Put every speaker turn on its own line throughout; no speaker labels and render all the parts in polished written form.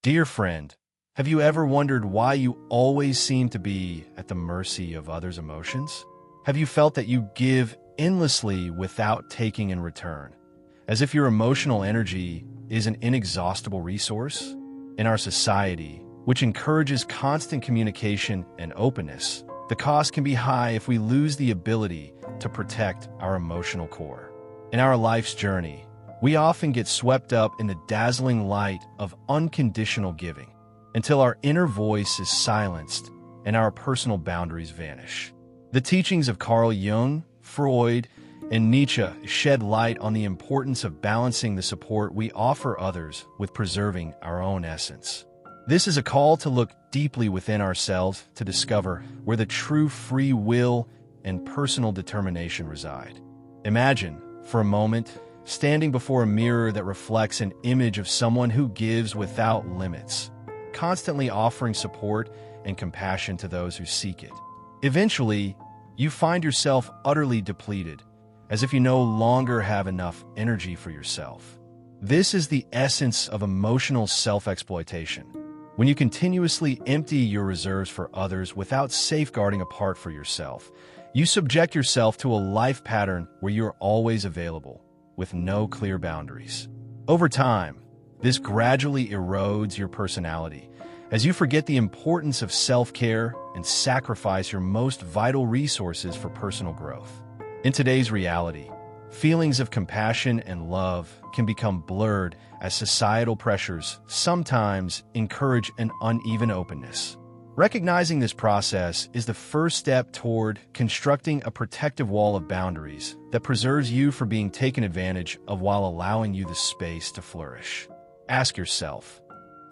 Dear friend, have you ever wondered why you always seem to be at the mercy of others' emotions? Have you felt that you give endlessly without taking in return, as if your emotional energy is an inexhaustible resource? In our society, which encourages constant communication and openness, the cost can be high if we lose the ability to protect our emotional core. In our life's journey, we often get swept up in the dazzling light of unconditional giving until our inner voice is silenced and our personal boundaries vanish. The teachings of Carl Jung, Freud, and Nietzsche shed light on the importance of balancing the support we offer others with preserving our own essence. This is a call to look deeply within ourselves to discover where the true free will and personal determination reside. Imagine, for a moment, standing before a mirror that reflects an image of someone who gives without limits, constantly offering support and compassion to those who seek it. Eventually, you find yourself utterly depleted, as if you no longer have enough energy for yourself. This is the essence of emotional self-exploitation. When you continuously empty your reserves for others without safeguarding a part for yourself, you subject yourself to a life pattern where you're always available, with no clear boundaries. Over time, this gradually erodes your personality, as you forget the importance of self-care and sacrifice your most vital resources for personal growth. In today's reality, feelings of compassion and love can become blurred as societal pressures sometimes encourage an uneven openness. Recognizing this process is the first step toward constructing a protective wall of boundaries that preserves you from being taken advantage of while allowing you the space to flourish. Ask yourself,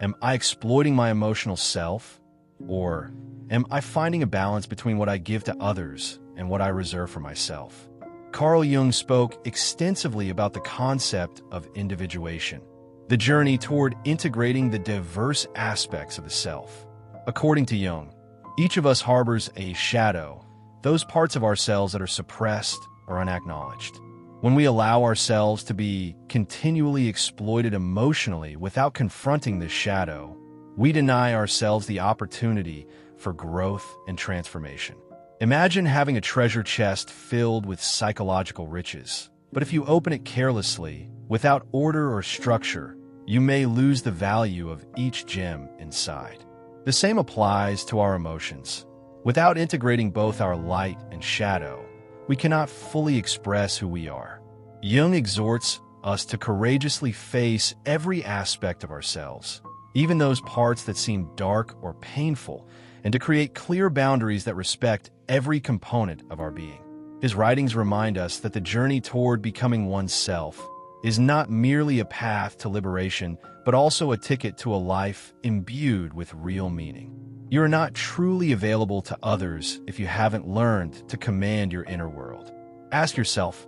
am I exploiting my emotional self? Or am I finding a balance between what I give to others and what I reserve for myself? Carl Jung spoke extensively about the concept of individuation, the journey toward integrating the diverse aspects of the self. According to Jung, each of us harbors a shadow, those parts of ourselves that are suppressed or unacknowledged. When we allow ourselves to be continually exploited emotionally without confronting this shadow, we deny ourselves the opportunity for growth and transformation. Imagine having a treasure chest filled with psychological riches, but if you open it carelessly, without order or structure, you may lose the value of each gem inside. The same applies to our emotions. Without integrating both our light and shadow, we cannot fully express who we are. Jung exhorts us to courageously face every aspect of ourselves, even those parts that seem dark or painful, and to create clear boundaries that respect every component of our being. His writings remind us that the journey toward becoming oneself is not merely a path to liberation, but also a ticket to a life imbued with real meaning. You are not truly available to others if you haven't learned to command your inner world. Ask yourself,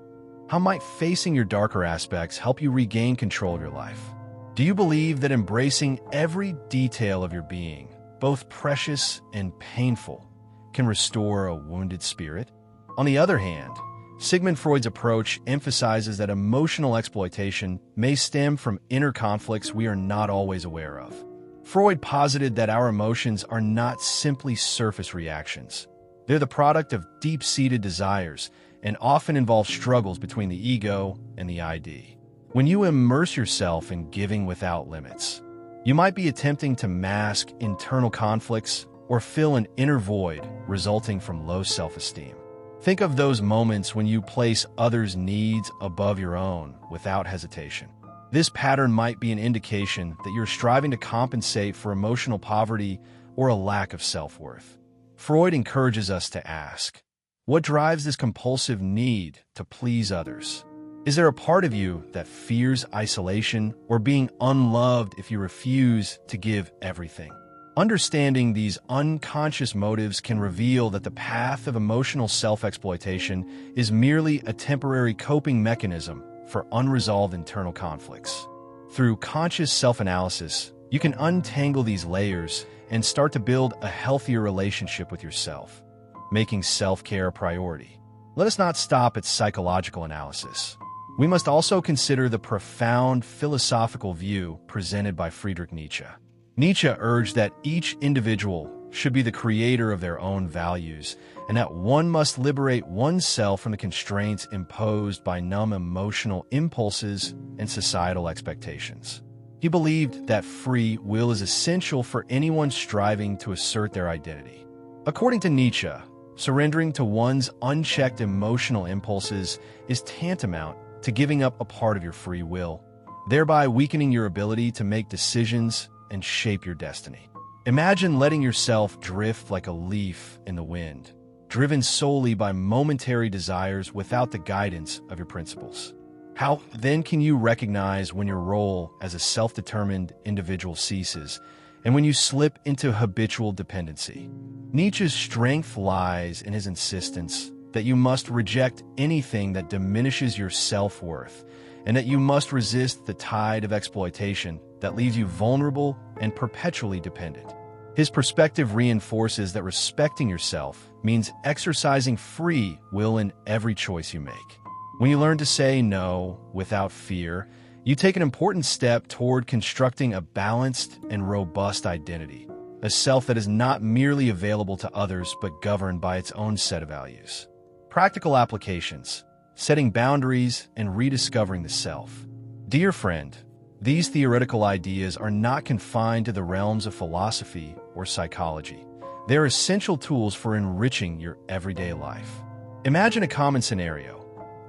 how might facing your darker aspects help you regain control of your life? Do you believe that embracing every detail of your being, both precious and painful, can restore a wounded spirit? On the other hand, Sigmund Freud's approach emphasizes that emotional exploitation may stem from inner conflicts we are not always aware of. Freud posited that our emotions are not simply surface reactions. They're the product of deep-seated desires and often involve struggles between the ego and the ID. When you immerse yourself in giving without limits, you might be attempting to mask internal conflicts or fill an inner void resulting from low self-esteem. Think of those moments when you place others' needs above your own without hesitation. This pattern might be an indication that you're striving to compensate for emotional poverty or a lack of self-worth. Freud encourages us to ask, what drives this compulsive need to please others? Is there a part of you that fears isolation or being unloved if you refuse to give everything? Understanding these unconscious motives can reveal that the path of emotional self-exploitation is merely a temporary coping mechanism for unresolved internal conflicts. Through conscious self-analysis, you can untangle these layers and start to build a healthier relationship with yourself, making self-care a priority. Let us not stop at psychological analysis. We must also consider the profound philosophical view presented by Friedrich Nietzsche. Nietzsche urged that each individual should be the creator of their own values, and that one must liberate oneself from the constraints imposed by numb emotional impulses and societal expectations. He believed that free will is essential for anyone striving to assert their identity. According to Nietzsche, surrendering to one's unchecked emotional impulses is tantamount to giving up a part of your free will, thereby weakening your ability to make decisions and shape your destiny. Imagine letting yourself drift like a leaf in the wind, driven solely by momentary desires without the guidance of your principles. How then can you recognize when your role as a self-determined individual ceases and when you slip into habitual dependency? Nietzsche's strength lies in his insistence that you must reject anything that diminishes your self-worth and that you must resist the tide of exploitation that leaves you vulnerable and perpetually dependent. His perspective reinforces that respecting yourself means exercising free will in every choice you make. When you learn to say no without fear, you take an important step toward constructing a balanced and robust identity, a self that is not merely available to others but governed by its own set of values. Practical applications, setting boundaries, and rediscovering the self. Dear friend, these theoretical ideas are not confined to the realms of philosophy or psychology. They are essential tools for enriching your everyday life. Imagine a common scenario.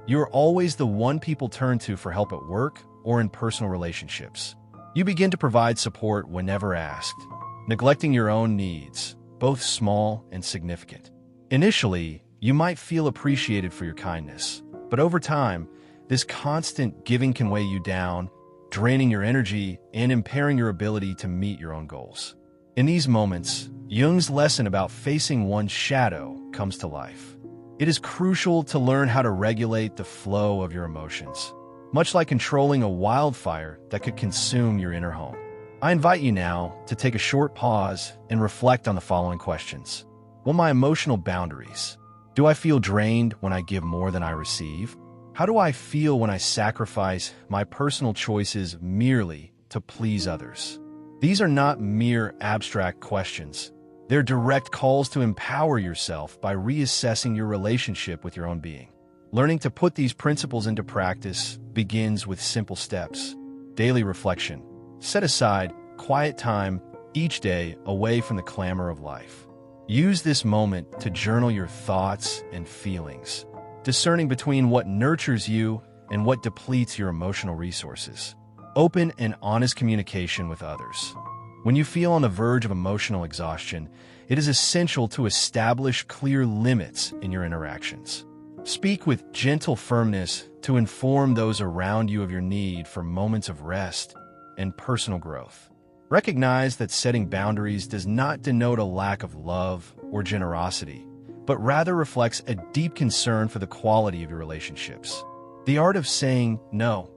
You are always the one people turn to for help at work or in personal relationships. You begin to provide support whenever asked, neglecting your own needs, both small and significant. Initially, you might feel appreciated for your kindness, but over time, this constant giving can weigh you down, draining your energy and impairing your ability to meet your own goals. In these moments, Jung's lesson about facing one's shadow comes to life. It is crucial to learn how to regulate the flow of your emotions, much like controlling a wildfire that could consume your inner home. I invite you now to take a short pause and reflect on the following questions. What are my emotional boundaries? Do I feel drained when I give more than I receive? How do I feel when I sacrifice my personal choices merely to please others? These are not mere abstract questions. They're direct calls to empower yourself by reassessing your relationship with your own being. Learning to put these principles into practice begins with simple steps. Daily reflection. Set aside quiet time each day away from the clamor of life. Use this moment to journal your thoughts and feelings, discerning between what nurtures you and what depletes your emotional resources. Open and honest communication with others. When you feel on the verge of emotional exhaustion, it is essential to establish clear limits in your interactions. Speak with gentle firmness to inform those around you of your need for moments of rest and personal growth. Recognize that setting boundaries does not denote a lack of love or generosity, but rather reflects a deep concern for the quality of your relationships. The art of saying no.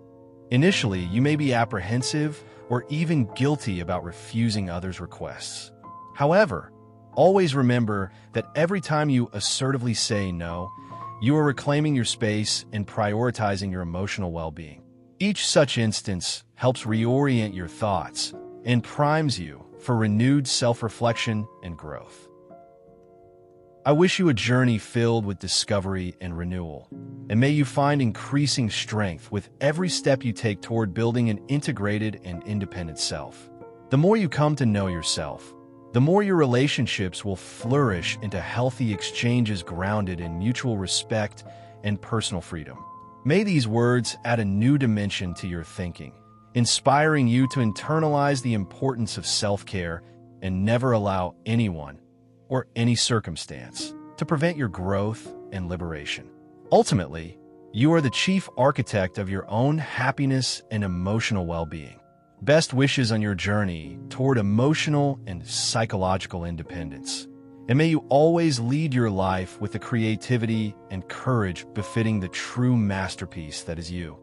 Initially, you may be apprehensive or even guilty about refusing others' requests. However, always remember that every time you assertively say no, you are reclaiming your space and prioritizing your emotional well-being. Each such instance helps reorient your thoughts and primes you for renewed self-reflection and growth. I wish you a journey filled with discovery and renewal, and may you find increasing strength with every step you take toward building an integrated and independent self. The more you come to know yourself, the more your relationships will flourish into healthy exchanges grounded in mutual respect and personal freedom. May these words add a new dimension to your thinking, inspiring you to internalize the importance of self-care and never allow anyone or any circumstance to prevent your growth and liberation. Ultimately, you are the chief architect of your own happiness and emotional well-being. Best wishes on your journey toward emotional and psychological independence. And may you always lead your life with the creativity and courage befitting the true masterpiece that is you.